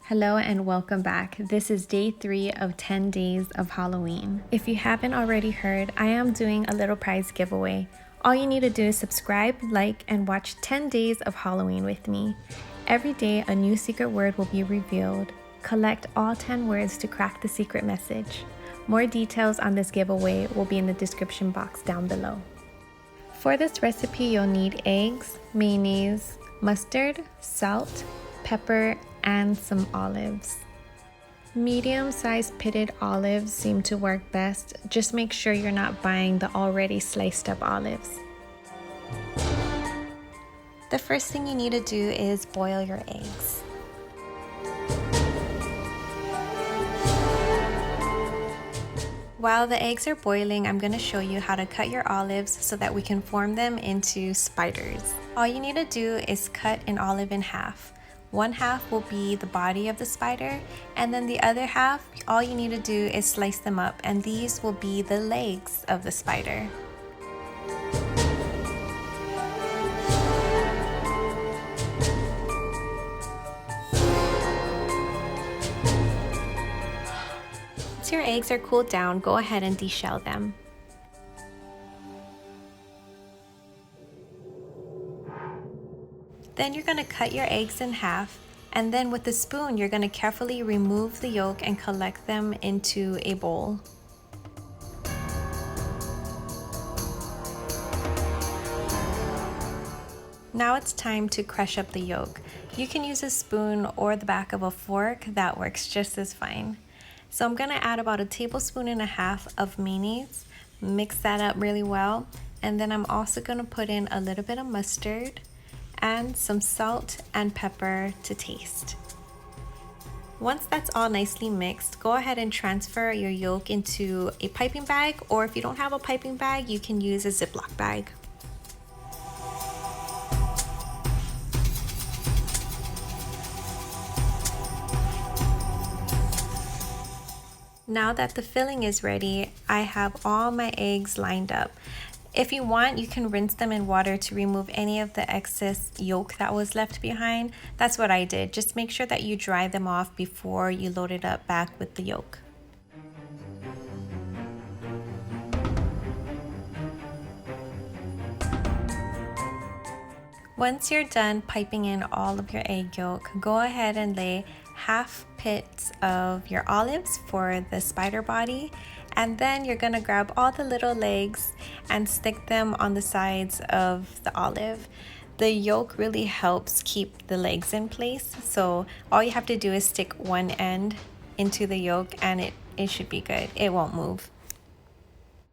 Hello and welcome back. This is day 3 of 10 days of Halloween. If you haven't already heard, I am doing a little prize giveaway. All you need to do is subscribe, like, and watch 10 days of Halloween with me. Every day, a new secret word will be revealed. Collect all 10 words to crack the secret message. More details on this giveaway will be in the description box down below. For this recipe, you'll need eggs, mayonnaise, mustard, salt, pepper, and some olives. Medium-sized pitted olives seem to work best. Just make sure you're not buying the already sliced up olives. The first thing you need to do is boil your eggs. While the eggs are boiling, I'm going to show you how to cut your olives so that we can form them into spiders. All you need to do is cut an olive in half. One half will be the body of the spider, and then the other half, all you need to do is slice them up, and these will be the legs of the spider. Once your eggs are cooled down, go ahead and deshell them. Then you're going to cut your eggs in half, and then with the spoon you're going to carefully remove the yolk and collect them into a bowl. Now it's time to crush up the yolk. You can use a spoon or the back of a fork, that works just as fine. So I'm going to add about 1.5 tablespoons of mayonnaise, mix that up really well, and then I'm also going to put in a little bit of mustard and some salt and pepper to taste. Once that's all nicely mixed, go ahead and transfer your yolk into a piping bag, or if you don't have a piping bag, you can use a Ziploc bag. Now that the filling is ready, I have all my eggs lined up. If you want, you can rinse them in water to remove any of the excess yolk that was left behind. That's what I did. Just make sure that you dry them off before you load it up back with the yolk. Once you're done piping in all of your egg yolk, go ahead and lay half pits of your olives for the spider body, and then you're gonna grab all the little legs and stick them on the sides of the olive. The yolk really helps keep the legs in place, so all you have to do is stick one end into the yolk and it should be good. It won't move.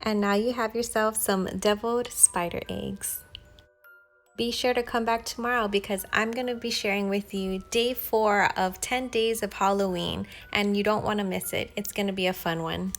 And now you have yourself some deviled spider eggs. Be sure to come back tomorrow because I'm going to be sharing with you day 4 of 10 days of Halloween, and you don't want to miss it. It's going to be a fun one.